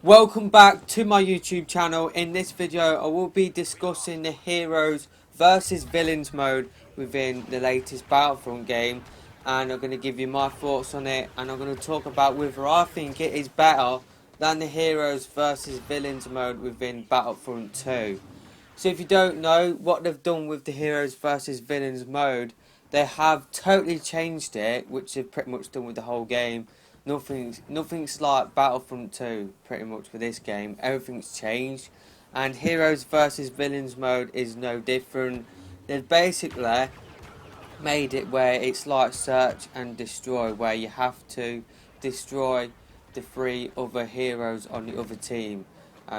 Welcome back to my YouTube channel. In this video I will be discussing the heroes versus villains mode within the latest Battlefront game, and I'm going to give you my thoughts on it, and I'm going to talk about whether I think it is better than the heroes versus villains mode within Battlefront 2. So if you don't know what they've done with the heroes versus villains mode, they have totally changed it, which they've pretty much done with the whole game. Nothing's like Battlefront 2 pretty much with this game. Everything's changed, and heroes versus villains mode is no different. They've basically made it where it's like search and destroy, where you have to destroy the three other heroes on the other team.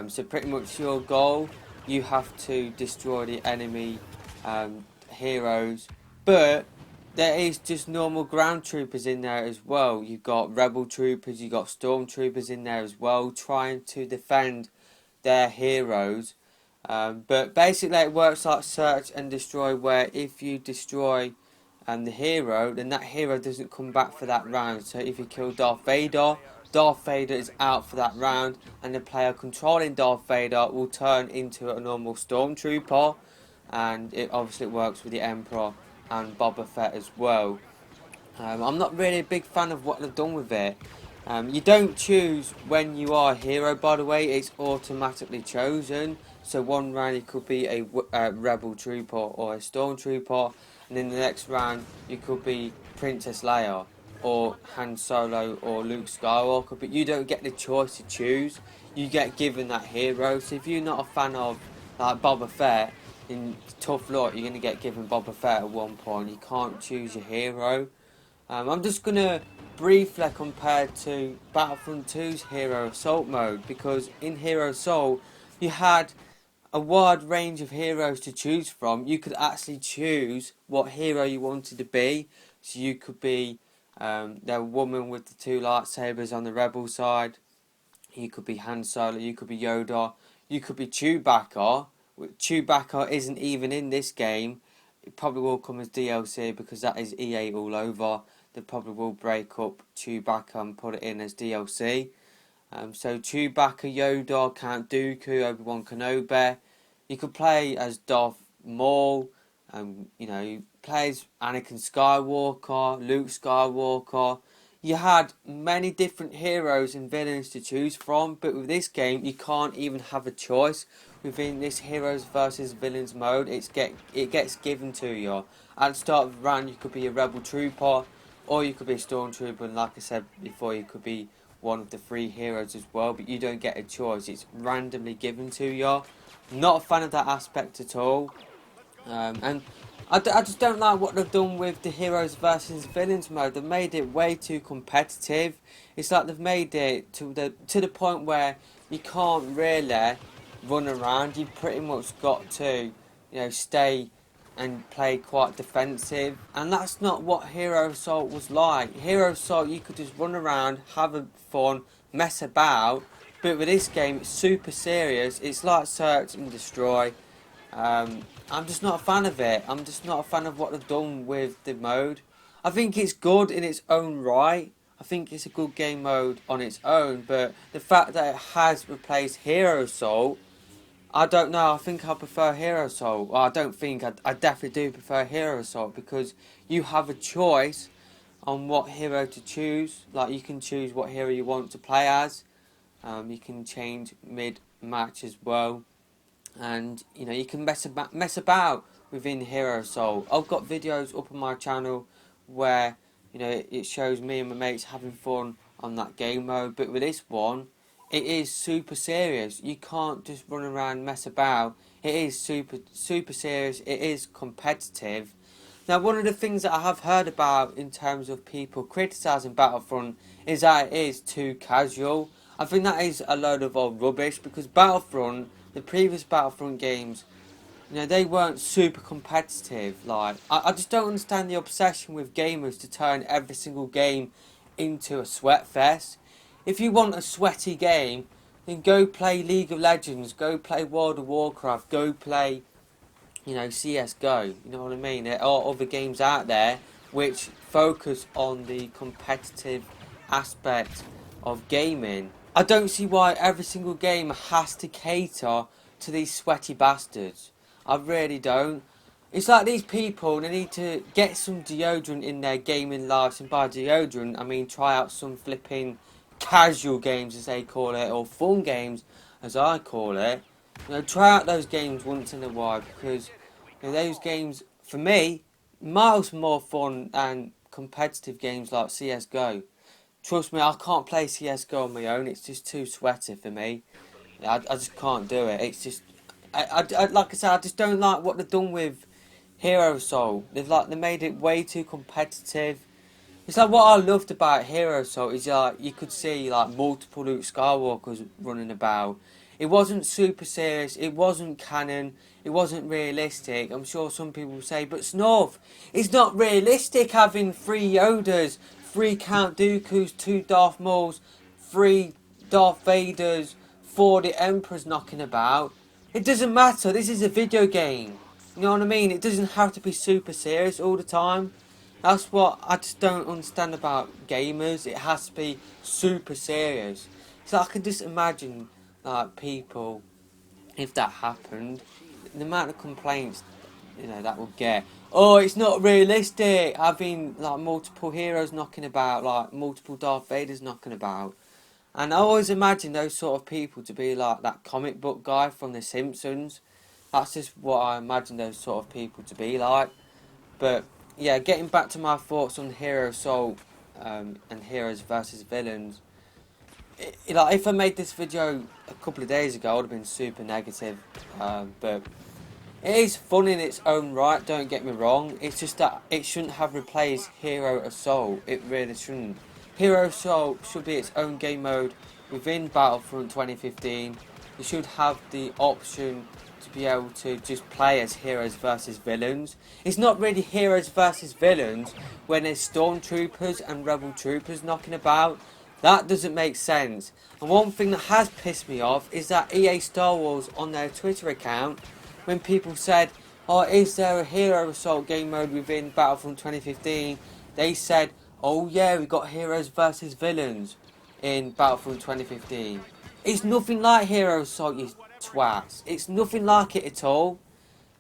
So pretty much your goal, you have to destroy the enemy heroes, but there is just normal ground troopers in there as well. You've got rebel troopers, you've got stormtroopers in there as well, trying to defend their heroes. But basically it works like search and destroy, where if you destroy the hero, then that hero doesn't come back for that round. So if you kill Darth Vader, Darth Vader is out for that round, and the player controlling Darth Vader will turn into a normal stormtrooper, and it obviously works with the Emperor and Boba Fett as well. I'm not really a big fan of what they've done with it. You don't choose when you are a hero, by the way, it's automatically chosen. So one round you could be a rebel trooper or a stormtrooper, and in the next round you could be Princess Leia or Han Solo or Luke Skywalker, but you don't get the choice to choose. You get given that hero. So if you're not a fan of like Boba Fett, in tough luck, you're going to get given Boba Fett at one point. You can't choose your hero. I'm just going to briefly compare to Battlefront 2's Hero Assault mode, because in Hero Assault you had a wide range of heroes to choose from. You could actually choose what hero you wanted to be. So you could be the woman with the two lightsabers on the rebel side. You could be Han Solo, you could be Yoda, you could be Chewbacca. Chewbacca isn't even in this game. It probably will come as DLC because that is EA all over. They probably will break up Chewbacca and put it in as DLC. So Chewbacca, Yoda, Count Dooku, Obi-Wan Kenobi. You could play as Darth Maul. You play as Anakin Skywalker, Luke Skywalker. You had many different heroes and villains to choose from, but with this game you can't even have a choice. Within this heroes versus villains mode, it gets given to you. At the start of the round you could be a rebel trooper, or you could be a stormtrooper, and like I said before, you could be one of the three heroes as well, but you don't get a choice. It's randomly given to you. Not a fan of that aspect at all. And I just don't like what they've done with the heroes versus villains mode. They've made it way too competitive. It's like they've made it to the point where you can't really run around. You've pretty much got to, stay and play quite defensive. And that's not what Hero Assault was like. Hero Assault, you could just run around, have fun, mess about. But with this game, it's super serious. It's like search and destroy. I'm just not a fan of it. I'm just not a fan of what they've done with the mode. I think it's good in its own right. I think it's a good game mode on its own, but the fact that it has replaced Hero Assault, I don't know. I think I prefer Hero Assault. Well, I don't think. I definitely do prefer Hero Assault, because you have a choice on what hero to choose. Like, you can choose what hero you want to play as. You can change mid-match as well. And you can mess about within Hero Assault. I've got videos up on my channel where it shows me and my mates having fun on that game mode, but with this one it is super serious. You can't just run around and mess about. It is super serious. It is competitive. Now, one of the things that I have heard about in terms of people criticising Battlefront is that it is too casual. I think that is a load of old rubbish, because Battlefront, the previous Battlefront games, they weren't super competitive. Like, I just don't understand the obsession with gamers to turn every single game into a sweat fest. If you want a sweaty game, then go play League of Legends, go play World of Warcraft, go play, CSGO, you know what I mean? There are other games out there which focus on the competitive aspect of gaming. I don't see why every single game has to cater to these sweaty bastards. I really don't. It's like these people, they need to get some deodorant in their gaming lives, and by deodorant I mean try out some flipping casual games as they call it, or fun games as I call it. You know, try out those games once in a while, because those games, for me, miles more fun than competitive games like CSGO. Trust me, I can't play CSGO on my own. It's just too sweaty for me. I just can't do it. It's just, like I said, I just don't like what they've done with Hero Soul. They made it way too competitive. It's like what I loved about Hero Soul is like you could see like multiple Luke Skywalkers running about. It wasn't super serious. It wasn't canon. It wasn't realistic. I'm sure some people will say, but Snorf, it's not realistic having 3 Yodas, 3 Count Dooku's, 2 Darth Mauls, 3 Darth Vaders, 40 Emperors knocking about. It doesn't matter. This is a video game. You know what I mean? It doesn't have to be super serious all the time. That's what I just don't understand about gamers. It has to be super serious. So I can just imagine like people, if that happened, the amount of complaints that would get. Oh, it's not realistic. Having like multiple heroes knocking about, like multiple Darth Vaders knocking about. And I always imagine those sort of people to be like that comic book guy from The Simpsons. That's just what I imagine those sort of people to be like. But yeah, getting back to my thoughts on Hero Soul and heroes versus villains. Like if I made this video a couple of days ago, I would have been super negative. But it is fun in its own right. Don't get me wrong. It's just that it shouldn't have replaced Hero Assault. It really shouldn't. Hero Assault should be its own game mode within Battlefront 2015. You should have the option to be able to just play as heroes versus villains. It's not really heroes versus villains when there's stormtroopers and rebel troopers knocking about. That doesn't make sense. And one thing that has pissed me off is that EA Star Wars on their Twitter account, when people said, oh, is there a Hero Assault game mode within Battlefront 2015? They said, oh yeah, we got heroes versus villains in Battlefront 2015. It's nothing like Hero Assault, you twats. It's nothing like it at all.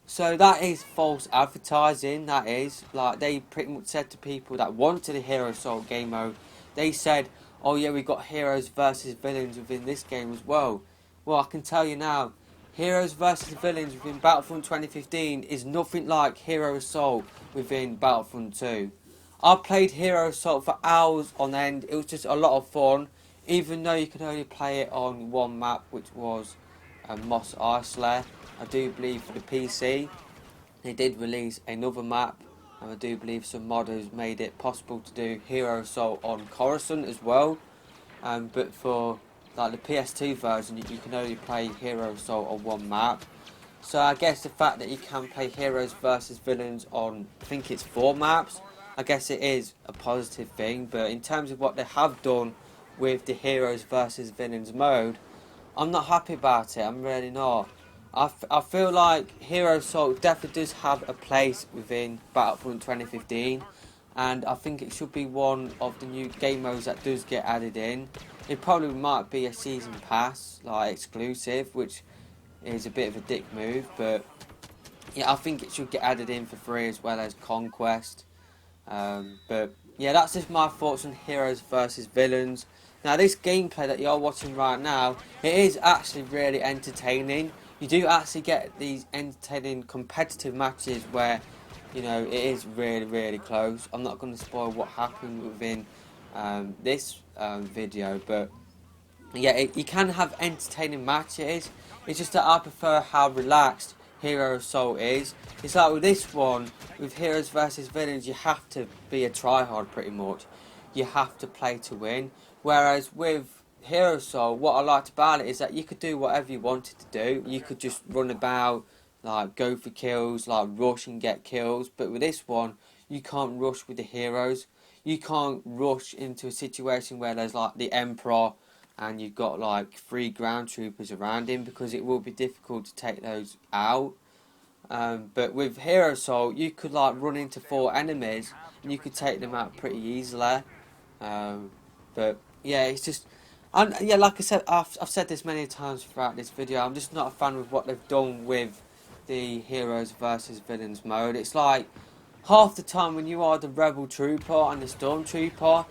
So that is false advertising, that is. Like, they pretty much said to people that wanted a Hero Assault game mode, they said, oh yeah, we got heroes versus villains within this game as well. Well, I can tell you now, heroes versus villains within Battlefront 2015 is nothing like Hero Assault within Battlefront 2. I played Hero Assault for hours on end. It was just a lot of fun, even though you could only play it on one map, which was Mos Eisley. I do believe for the PC they did release another map, and I do believe some modders made it possible to do Hero Assault on Coruscant as well. But for like the PS2 version, you can only play Hero Assault on one map. So I guess the fact that you can play heroes versus villains on, I think it's 4 maps, I guess it is a positive thing. But in terms of what they have done with the heroes versus villains mode, I'm not happy about it. I'm really not. I feel like Hero Assault definitely does have a place within Battlefront 2015, and I think it should be one of the new game modes that does get added in. It probably might be a season pass, like exclusive, which is a bit of a dick move, but yeah, I think it should get added in for free as well as Conquest. But yeah, that's just my thoughts on heroes versus villains. Now, this gameplay that you're watching right now, it is actually really entertaining. You do actually get these entertaining competitive matches where, it is really, really close. I'm not going to spoil what happened within this video, but yeah, you can have entertaining matches. It's just that I prefer how relaxed Hero Assault is. It's like with this one, with heroes versus villains, you have to be a tryhard pretty much. You have to play to win. Whereas with Hero Assault, what I liked about it is that you could do whatever you wanted to do. You could just run about, like go for kills, like rush and get kills. But with this one, you can't rush with the heroes. You can't rush into a situation where there's like the Emperor and you've got like 3 ground troopers around him, because it will be difficult to take those out. But with Hero Assault, you could like run into 4 enemies and you could take them out pretty easily. But yeah, it's just, And yeah, like I said, I've said this many times throughout this video. I'm just not a fan of what they've done with the heroes versus villains mode. It's like half the time when you are the rebel trooper and the stormtrooper,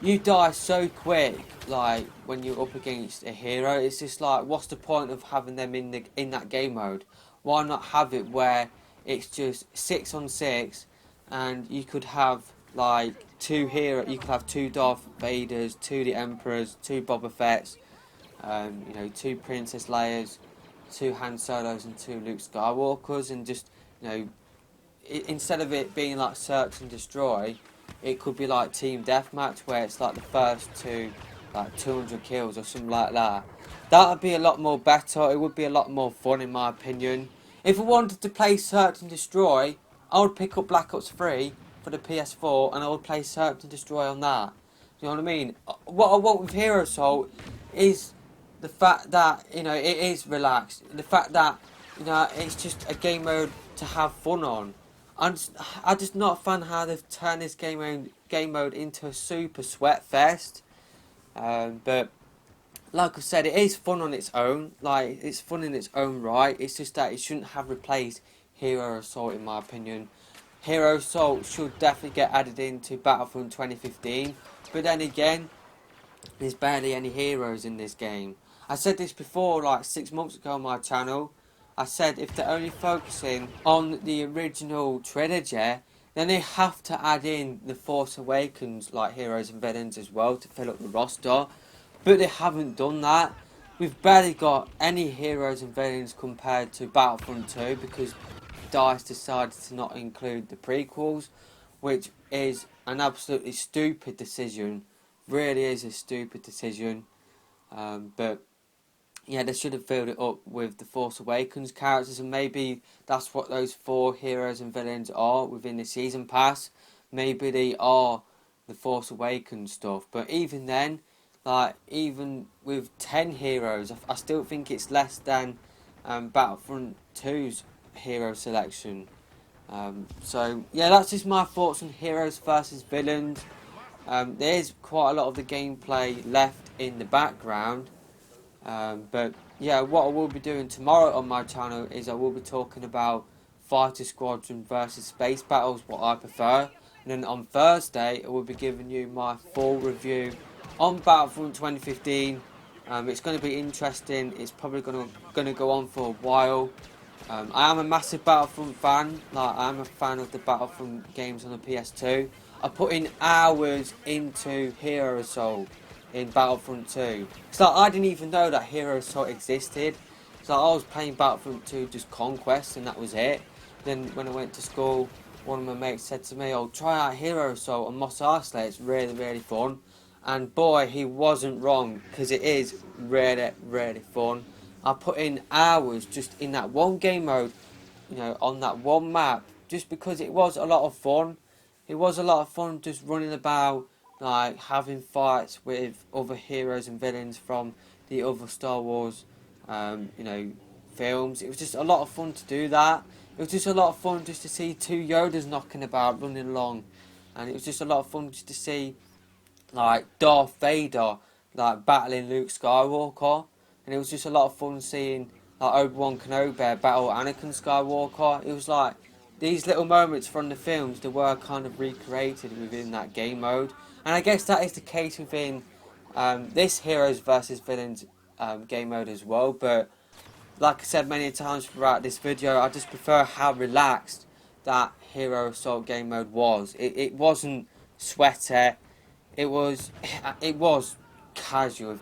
you die so quick. Like when you're up against a hero, it's just like, what's the point of having them in that game mode? Why not have it where it's just 6-on-6, and you could have like you could have two Darth Vaders, two the Emperors, two Boba Fett's, you know, two Princess Leia's, two Han Solos, and two Luke Skywalkers, and just, you know, instead of it being like search and destroy, it could be like team deathmatch where it's like the first two, like 200 kills or something like that. That would be a lot more better. It would be a lot more fun in my opinion. If I wanted to play search and destroy, I would pick up Black Ops 3 for the PS4 and I would play search and destroy on that. You know what I mean? What I want with Hero Assault is the fact that, you know, it is relaxed. The fact that, you know, it's just a game mode to have fun on. I'm just not a fan how they've turned this game mode into a super sweat fest. But like I said, it is fun on its own. Like, it's fun in its own right. It's just that it shouldn't have replaced Hero Assault in my opinion. Hero Assault should definitely get added into Battlefront 2015. But then again, there's barely any heroes in this game. I said this before, like 6 months ago on my channel. I said if they're only focusing on the original trilogy, then they have to add in the Force Awakens like heroes and villains as well to fill up the roster. But they haven't done that. We've barely got any heroes and villains compared to Battlefront 2 because DICE decided to not include the prequels, which is an absolutely stupid decision. Really is a stupid decision. But yeah, they should have filled it up with the Force Awakens characters, and maybe that's what those 4 heroes and villains are within the season pass. Maybe they are the Force Awakens stuff. But even then, like even with 10 heroes, I still think it's less than Battlefront 2's hero selection. So yeah, that's just my thoughts on heroes versus villains. There is quite a lot of the gameplay left in the background. But yeah, what I will be doing tomorrow on my channel is I will be talking about Fighter Squadron versus Space Battles, what I prefer. And then on Thursday, I will be giving you my full review on Battlefront 2015. It's going to be interesting. It's probably going to go on for a while. I am a massive Battlefront fan. Like, I'm a fan of the Battlefront games on the PS2. I put in hours into Hero Assault in Battlefront 2. It's like I didn't even know that Hero Assault existed. It's like I was playing Battlefront 2 just Conquest and that was it. Then when I went to school, one of my mates said to me, "Oh, try out Hero Assault on Mos Eisley, it's really, really fun." And boy, he wasn't wrong, because it is really, really fun. I put in hours just in that one game mode, you know, on that one map, just because it was a lot of fun. It was a lot of fun just running about, like having fights with other heroes and villains from the other Star Wars, you know, films. It was just a lot of fun to do that. It was just a lot of fun just to see 2 Yodas knocking about, running along, and it was just a lot of fun just to see like Darth Vader like battling Luke Skywalker, and it was just a lot of fun seeing like Obi-Wan Kenobi battle Anakin Skywalker. It was like these little moments from the films that were kind of recreated within that game mode, and I guess that is the case within this Heroes versus Villains game mode as well. But like I said many times throughout this video, I just prefer how relaxed that Hero Assault game mode was. It wasn't sweaty. It was casual.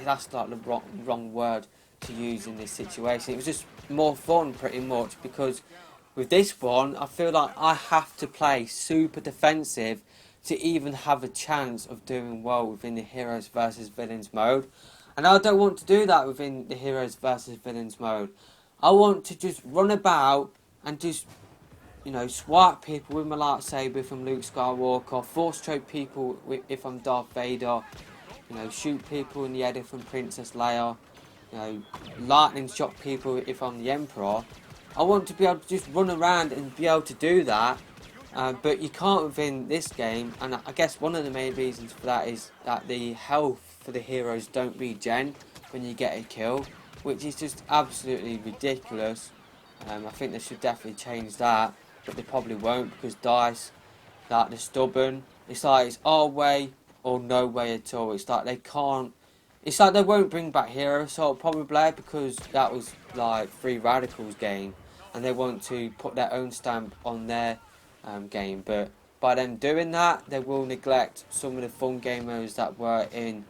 That's like the wrong word to use in this situation. It was just more fun pretty much, because with this one I feel like I have to play super defensive to even have a chance of doing well within the Heroes versus Villains mode. And I don't want to do that within the Heroes versus Villains mode. I want to just run about and just, you know, swipe people with my lightsaber if I'm Luke Skywalker, force choke people if I'm Darth Vader, you know, shoot people in the head if I'm Princess Leia, you know, lightning shock people if I'm the Emperor. I want to be able to just run around and be able to do that, but you can't within this game, and I guess one of the main reasons for that is that the health for the heroes don't regen when you get a kill, which is just absolutely ridiculous. I think they should definitely change that, but they probably won't, because DICE, like, they're stubborn. It's like it's our way or no way at all. It's like they can't. It's like they won't bring back Hero Assault probably, because that was like Free Radicals game, and they want to put their own stamp on their game. But by them doing that, they will neglect some of the fun game modes that were in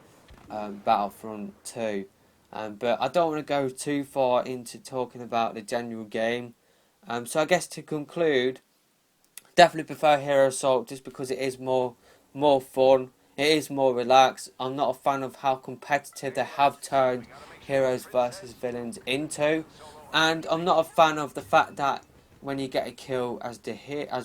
Battlefront 2. But I don't want to go too far into talking about the general game. So I guess to conclude, definitely prefer Hero Assault just because it is more fun. It is more relaxed. I'm not a fan of how competitive they have turned heroes versus villains into, and I'm not a fan of the fact that when you get a kill as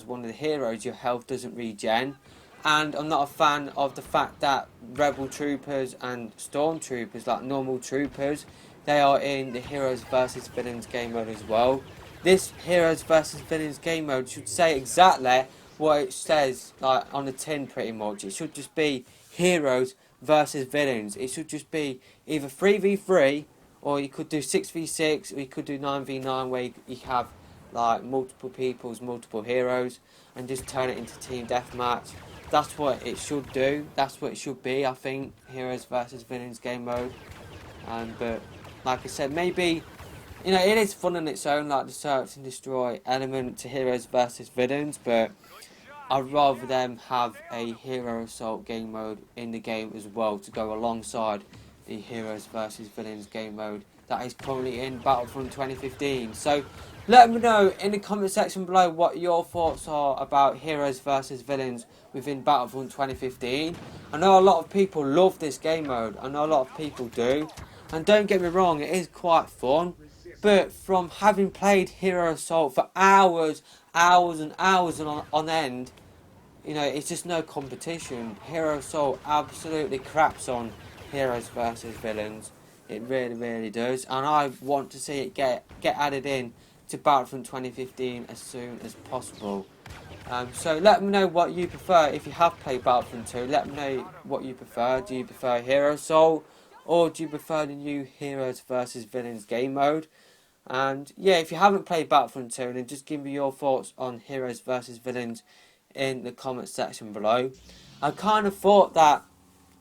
one of the heroes, your health doesn't regen. And I'm not a fan of the fact that rebel troopers and stormtroopers, like normal troopers, they are in the heroes versus villains game mode as well. This heroes versus villains game mode should say exactly what it says, like on the tin pretty much. It should just be heroes versus villains. It should just be either 3v3, or you could do 6v6, or you could do 9v9, where you have like multiple people's multiple heroes, and just turn it into team deathmatch. That's what it should do. That's what it should be, I think, heroes versus villains game mode. But like I said, maybe, it is fun on its own, like the search and destroy element to heroes versus villains, but I'd rather them have a hero assault game mode in the game as well, to go alongside the heroes versus villains game mode that is currently in Battlefront 2015. So let me know in the comment section below what your thoughts are about heroes versus villains within Battlefront 2015. I know a lot of people love this game mode. I know a lot of people do. And don't get me wrong, it is quite fun. But from having played Hero Assault for hours and hours on end, it's just no competition. Hero Assault absolutely craps on heroes versus villains. It really, really does. And I want to see it get added in to Battlefront 2015 as soon as possible. So let me know what you prefer. If you have played Battlefront 2, let me know what you prefer. Do you prefer Hero Assault, or do you prefer the new Heroes versus Villains game mode? And yeah, if you haven't played Battlefront 2, then just give me your thoughts on Heroes versus Villains in the comment section below. I kind of thought that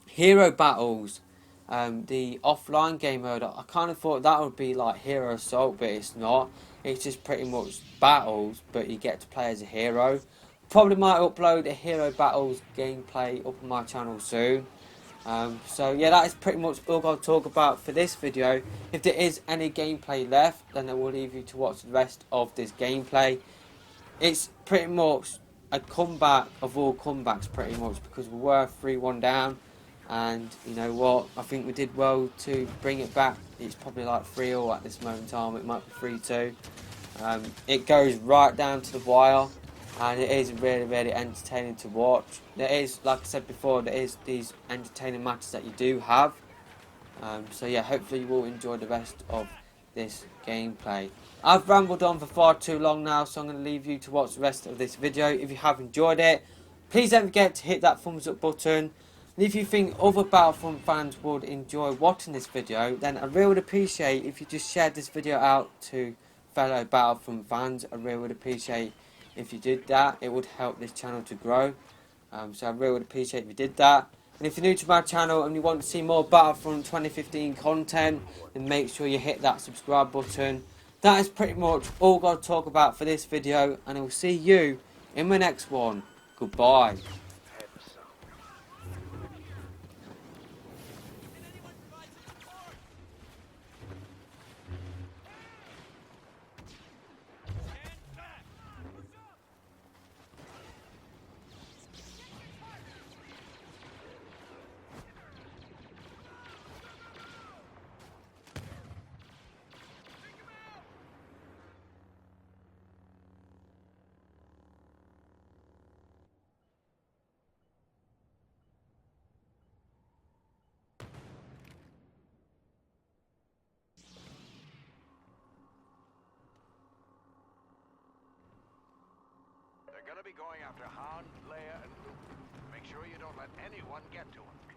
Hero Battles, the offline game mode, I kind of thought that would be like Hero Assault, but it's not. It's just pretty much battles, but you get to play as a hero. Probably might upload a Hero Battles gameplay up on my channel soon. So yeah, that is pretty much all I'll talk about for this video. If there is any gameplay left, then I will leave you to watch the rest of this gameplay. It's pretty much a comeback of all comebacks, pretty much, because we were 3-1 down, and you know what, I think we did well to bring it back. It's probably like 3-0 at this moment in time. It might be 3-2. It goes right down to the wire, and it is really, really entertaining to watch. There is, like I said before, there is these entertaining matches that you do have. So yeah, hopefully you will enjoy the rest of this gameplay. I've rambled on for far too long now, so I'm going to leave you to watch the rest of this video. If you have enjoyed it, please don't forget to hit that thumbs up button. And if you think other Battlefront fans would enjoy watching this video, then I really would appreciate if you just shared this video out to fellow Battlefront fans. I really would appreciate if you did that. It would help this channel to grow. So I really would appreciate if you did that. And if you're new to my channel and you want to see more Battlefront 2015 content, then make sure you hit that subscribe button. That is pretty much all I've got to talk about for this video, and I will see you in my next one. Goodbye. They're gonna be going after Han, Leia, and Luke. Make sure you don't let anyone get to them.